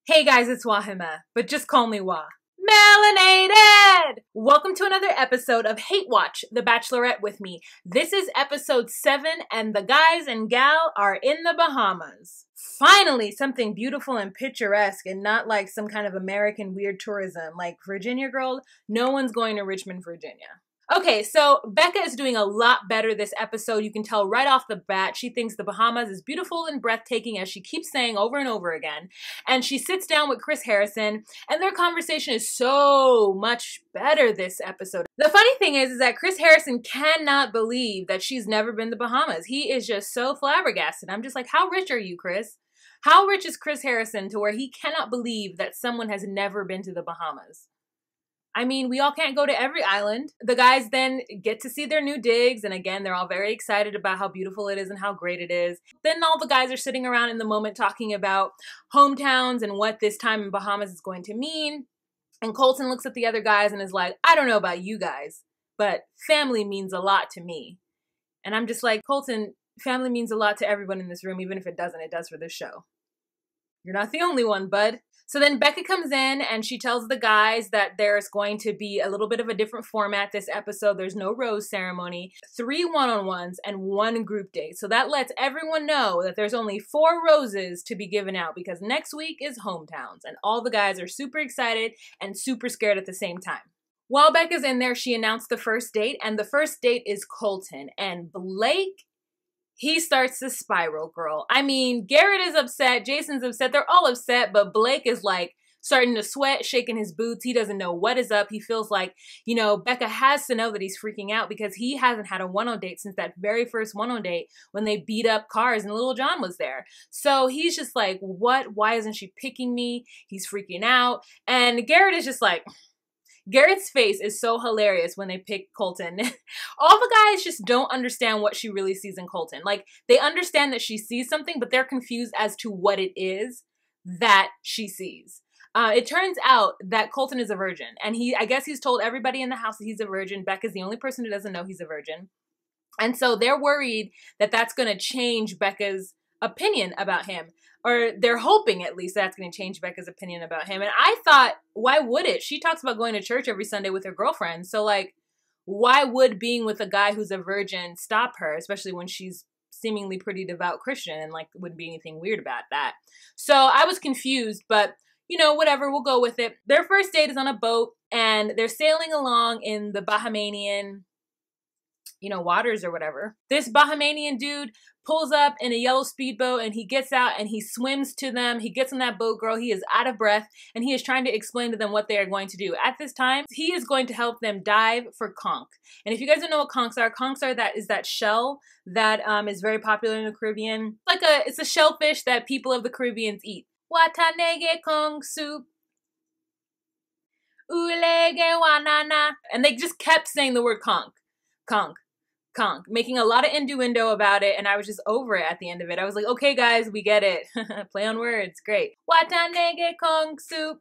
Hey guys, it's Wahima, but just call me Wah. Melanated! Welcome to another episode of Hate Watch, The Bachelorette with me. This is episode 7 and the guys and gal are in the Bahamas. Finally, something beautiful and picturesque and not like some kind of American weird tourism like Virginia Girl. No one's going to Richmond, Virginia. Okay, so Becca is doing a lot better this episode. You can tell right off the bat. She thinks the Bahamas is beautiful and breathtaking, as she keeps saying over and over again. And she sits down with Chris Harrison, and their conversation is so much better this episode. The funny thing is that Chris Harrison cannot believe that she's never been to the Bahamas. He is just so flabbergasted. I'm just like, how rich are you, Chris? How rich is Chris Harrison to where he cannot believe that someone has never been to the Bahamas? I mean, we all can't go to every island. The guys then get to see their new digs, and again, they're all very excited about how beautiful it is and how great it is. Then all the guys are sitting around in the moment talking about hometowns and what this time in Bahamas is going to mean. And Colton looks at the other guys and is like, I don't know about you guys, but family means a lot to me. And I'm just like, Colton, family means a lot to everyone in this room, even if it doesn't, it does for this show. You're not the only one, bud. So then Becca comes in and she tells the guys that there's going to be a little bit of a different format this episode. There's no rose ceremony, 3 one-on-ones, and 1 group date. So that lets everyone know that there's only 4 roses to be given out because next week is hometowns. And all the guys are super excited and super scared at the same time. While Becca's in there, she announced the first date, and the first date is Colton. And Blake, he starts to spiral, girl. I mean, Garrett is upset, Jason's upset, they're all upset, but Blake is like starting to sweat, shaking his boots. He doesn't know what is up. He feels like, you know, Becca has to know that he's freaking out because he hasn't had a one-on date since that very first one-on date when they beat up cars and Little John was there. So he's just like, what? Why isn't she picking me? He's freaking out. And Garrett is just like, Garrett's face is so hilarious when they pick Colton. All the guys just don't understand what she really sees in Colton. Like, they understand that she sees something, but they're confused as to what it is that she sees. It turns out that Colton is a virgin, and I guess he's told everybody in the house that he's a virgin. Becca's the only person who doesn't know he's a virgin. And so they're worried that that's going to change Becca's opinion about him. Or they're hoping, at least, that's going to change Becca's opinion about him. And I thought, why would it? She talks about going to church every Sunday with her girlfriend. So, like, why would being with a guy who's a virgin stop her? Especially when she's seemingly pretty devout Christian and, like, wouldn't be anything weird about that. So I was confused, but, you know, whatever, we'll go with it. Their first date is on a boat, and they're sailing along in the Bahamanian, you know, waters or whatever. This Bahamanian dude pulls up in a yellow speedboat and he gets out and he swims to them. He gets on that boat, girl. He is out of breath and he is trying to explain to them what they are going to do. At this time, he is going to help them dive for conch. And if you guys don't know what conchs are that shell that is very popular in the Caribbean. It's a shellfish that people of the Caribbean eat. Watanege conch soup. Ulege wanana. And they just kept saying the word conch. Conch. Making a lot of innuendo about it, and I was just over it at the end of it. I was like, okay, guys, we get it. Play on words, great. Watanege kong soup.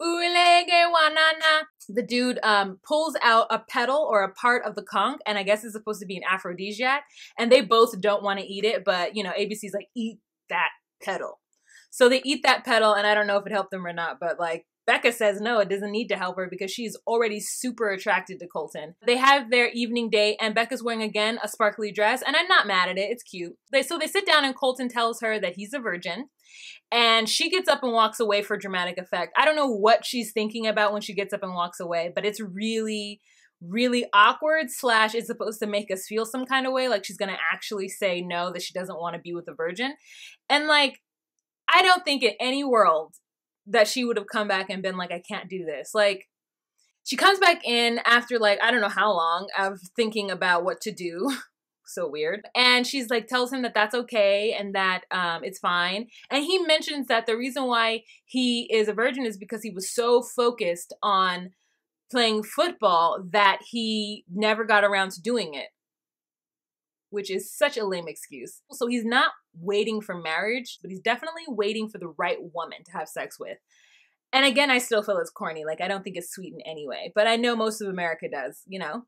Ulege wanana. The dude pulls out a petal or a part of the conch, and I guess it's supposed to be an aphrodisiac, and they both don't want to eat it, but, you know, ABC's like, eat that petal. So they eat that petal, and I don't know if it helped them or not, but, like, Becca says no, it doesn't need to help her because she's already super attracted to Colton. They have their evening date and Becca's wearing, again, a sparkly dress, and I'm not mad at it. It's cute. So they sit down and Colton tells her that he's a virgin, and she gets up and walks away for dramatic effect. I don't know what she's thinking about when she gets up and walks away, but it's really, really awkward / it's supposed to make us feel some kind of way, like she's gonna actually say no, that she doesn't want to be with a virgin. And, like, I don't think in any world that she would have come back and been like, I can't do this. Like, she comes back in after, like, I don't know how long of thinking about what to do. So weird. And she's like, tells him that that's okay and that it's fine. And he mentions that the reason why he is a virgin is because he was so focused on playing football that he never got around to doing it, which is such a lame excuse. So he's not waiting for marriage, but he's definitely waiting for the right woman to have sex with. And again, I still feel it's corny. Like, I don't think it's sweet in any way, but I know most of America does, you know?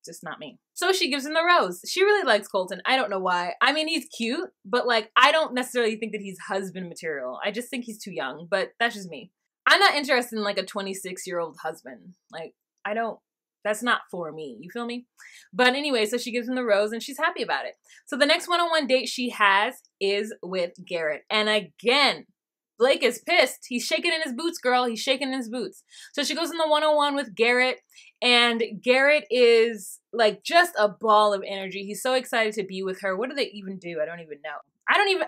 just not me. So she gives him the rose. She really likes Colton. I don't know why. I mean, he's cute, but like, I don't necessarily think that he's husband material. I just think he's too young, but that's just me. I'm not interested in like a 26-year-old husband. Like, that's not for me. You feel me? But anyway, so she gives him the rose and she's happy about it. So the next one-on-one date she has is with Garrett. And again, Blake is pissed. He's shaking in his boots, girl. He's shaking in his boots. So she goes in the one-on-one with Garrett, and Garrett is like just a ball of energy. He's so excited to be with her. What do they even do? I don't even know.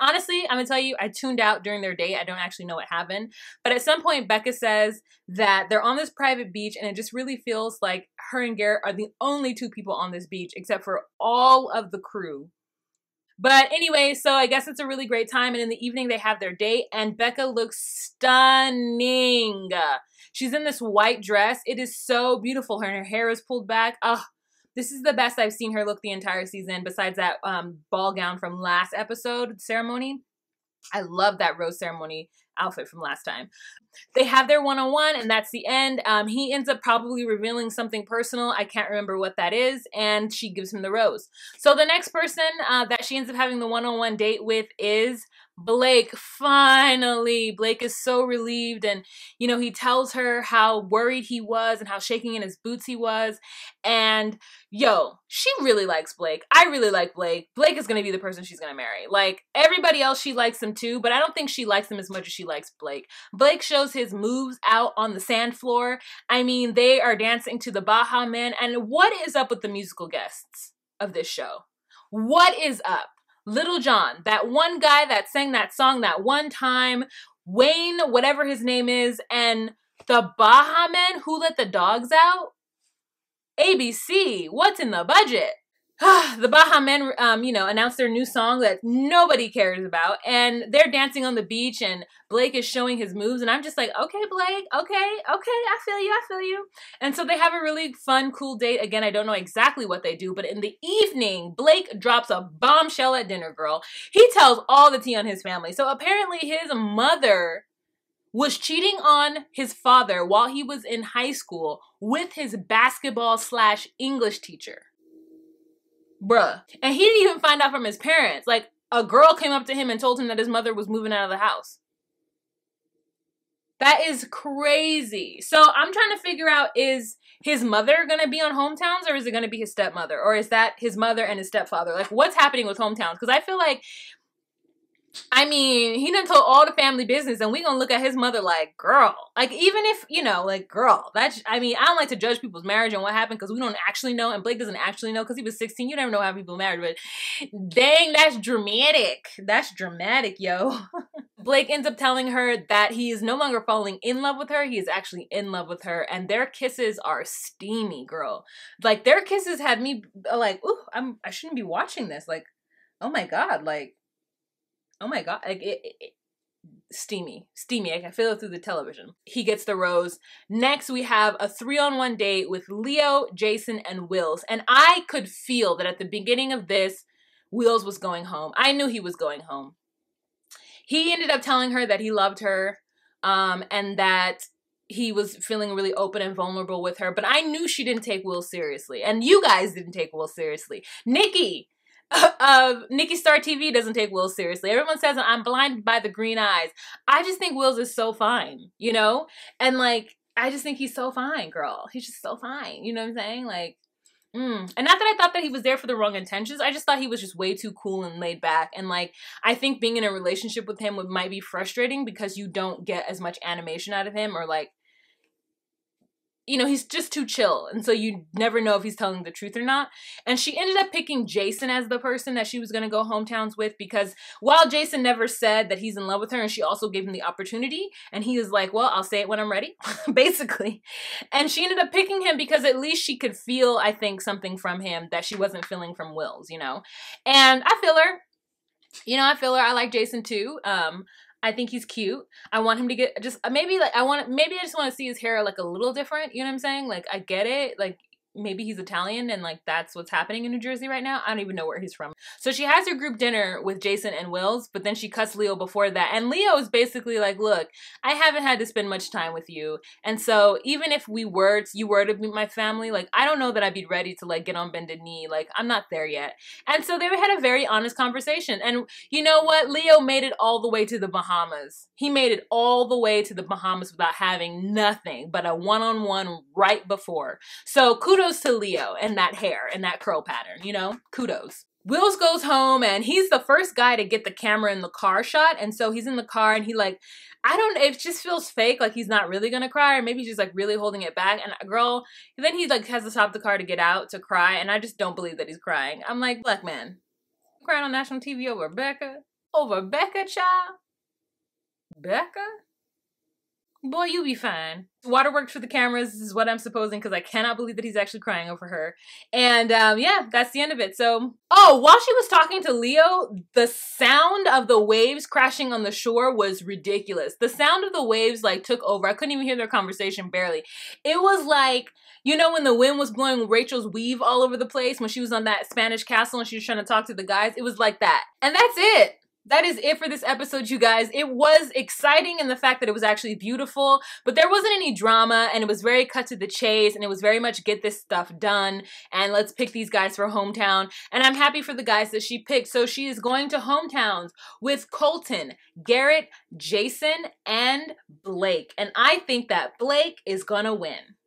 Honestly, I'm gonna tell you, I tuned out during their date. I don't actually know what happened. But at some point, Becca says that they're on this private beach, and it just really feels like her and Garrett are the only two people on this beach, except for all of the crew. But anyway, so I guess it's a really great time. And in the evening, they have their date. And Becca looks stunning. She's in this white dress. It is so beautiful. Her hair is pulled back. Oh, this is the best I've seen her look the entire season, besides that ball gown from last episode ceremony. I love that rose ceremony outfit from last time. They have their one-on-one, and that's the end. He ends up probably revealing something personal. I can't remember what that is, and she gives him the rose. So the next person that she ends up having the one-on-one date with is Blake. Finally, Blake is so relieved, and you know, he tells her how worried he was and how shaking in his boots he was. And yo, she really likes Blake. I really like Blake. Blake is gonna be the person she's gonna marry. Like, everybody else, she likes him too, but I don't think she likes him as much as she likes Blake. Blake shows his moves out on the sand floor. I mean, they are dancing to the Baha Men. And what is up with the musical guests of this show? What is up? Little John, that one guy that sang that song that one time, Wayne, whatever his name is, and the Baha Men, Who Let the Dogs Out? ABC, what's in the budget? The Baha Men, announced their new song that nobody cares about, and they're dancing on the beach, and Blake is showing his moves, and I'm just like, okay, Blake, okay, I feel you. And so they have a really fun, cool date. Again, I don't know exactly what they do, but in the evening, Blake drops a bombshell at dinner, girl. He tells all the tea on his family. So apparently his mother was cheating on his father while he was in high school with his basketball/English teacher. Bruh. And he didn't even find out from his parents. Like, a girl came up to him and told him that his mother was moving out of the house. That is crazy. So I'm trying to figure out, is his mother going to be on Hometowns, or is it going to be his stepmother? Or is that his mother and his stepfather? Like, what's happening with Hometowns? Because I feel like, I mean, he done told all the family business, and we gonna look at his mother like, girl. Like, even if, like, girl. I don't like to judge people's marriage and what happened, because we don't actually know, and Blake doesn't actually know, because he was 16. You never know how people married, but dang, that's dramatic. That's dramatic, yo. Blake ends up telling her that he is no longer falling in love with her. He is actually in love with her, and their kisses are steamy, girl. Like, their kisses had me like, ooh, I shouldn't be watching this. Like, oh my God, like, oh my God, like steamy. I can feel it through the television. He gets the rose. Next, we have a 3-on-1 date with Leo, Jason, and Wills. And I could feel that at the beginning of this, Wills was going home. I knew he was going home. He ended up telling her that he loved her, and that he was feeling really open and vulnerable with her. But I knew she didn't take Will seriously. And you guys didn't take Will seriously. Nikki Star TV doesn't take Will seriously. Everyone says I'm blinded by the green eyes. I just think Will's is so fine, And like, I just think he's so fine, girl. He's just so fine. You know what I'm saying? Like, and not that I thought that he was there for the wrong intentions. I just thought he was just way too cool and laid back. And like, I think being in a relationship with him might be frustrating because you don't get as much animation out of him, or like, he's just too chill. And so you never know if he's telling the truth or not. And she ended up picking Jason as the person that she was going to go Hometowns with, because while Jason never said that he's in love with her, and she also gave him the opportunity, and he was like, well, I'll say it when I'm ready, basically. And she ended up picking him because at least she could feel, I think, something from him that she wasn't feeling from Wills, And I feel her. I like Jason too. I think he's cute. I want him to get maybe I just want to see his hair like a little different. You know what I'm saying? Like, I get it. Like, maybe he's Italian and like that's what's happening in New Jersey right now. I don't even know where he's from. So she has her group dinner with Jason and Wills, but then she cuts Leo before that. And Leo is basically like, look, I haven't had to spend much time with you. And so even if you were to meet my family, like, I don't know that I'd be ready to like get on bended knee. Like, I'm not there yet. And so they had a very honest conversation. And you know what? Leo made it all the way to the Bahamas. He made it all the way to the Bahamas without having nothing but a one-on-one right before. So kudos to Leo and that hair and that curl pattern, you know? Kudos. Wills goes home and he's the first guy to get the camera in the car shot. And so he's in the car and he like, it just feels fake. Like he's not really gonna cry, or maybe he's just like really holding it back. And girl, then he like has to stop the car to get out to cry. And I just don't believe that he's crying. I'm like, black man, crying on national TV over Becca? Over Becca, child? Becca? Boy, you be fine. Waterworks for the cameras is what I'm supposing, because I cannot believe that he's actually crying over her. And yeah, that's the end of it. So, oh, while she was talking to Leo, the sound of the waves crashing on the shore was ridiculous. The sound of the waves like took over. I couldn't even hear their conversation, barely. It was like, you know, when the wind was blowing Rachel's weave all over the place when she was on that Spanish castle and she was trying to talk to the guys. It was like that. And that's it. That is it for this episode, you guys. It was exciting in the fact that it was actually beautiful, but there wasn't any drama, and it was very cut to the chase, and it was very much get this stuff done, and let's pick these guys for hometown. And I'm happy for the guys that she picked. So she is going to hometowns with Colton, Garrett, Jason, and Blake. And I think that Blake is gonna win.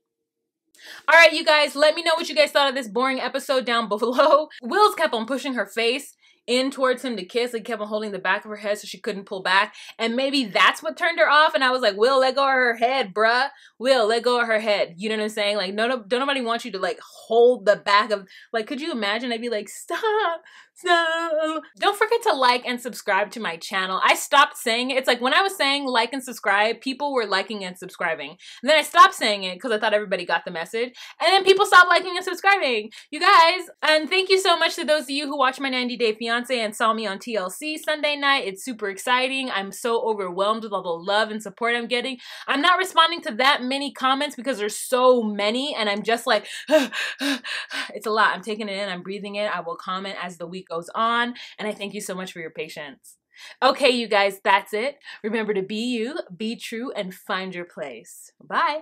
All right, you guys, let me know what you guys thought of this boring episode down below. Wills kept on pushing her face in towards him to kiss. Like, kept on holding the back of her head so she couldn't pull back. And maybe that's what turned her off. And I was like, Will, let go of her head, bruh. Will, let go of her head. You know what I'm saying? Like, no, don't nobody want you to, like, hold the back of, like, could you imagine? I'd be like, stop. So, don't forget to like and subscribe to my channel. I stopped saying it. It's like when I was saying like and subscribe, people were liking and subscribing. And then I stopped saying it because I thought everybody got the message. And then people stopped liking and subscribing. You guys, and thank you so much to those of you who watched my 90-Day Fiancé and saw me on TLC Sunday night. It's super exciting. I'm so overwhelmed with all the love and support I'm getting. I'm not responding to that many comments because there's so many, and I'm just like, it's a lot. I'm taking it in. I'm breathing it. I will comment as the week goes on, and I thank you so much for your patience. Okay, you guys, that's it. Remember to be you, be true, and find your place. Bye.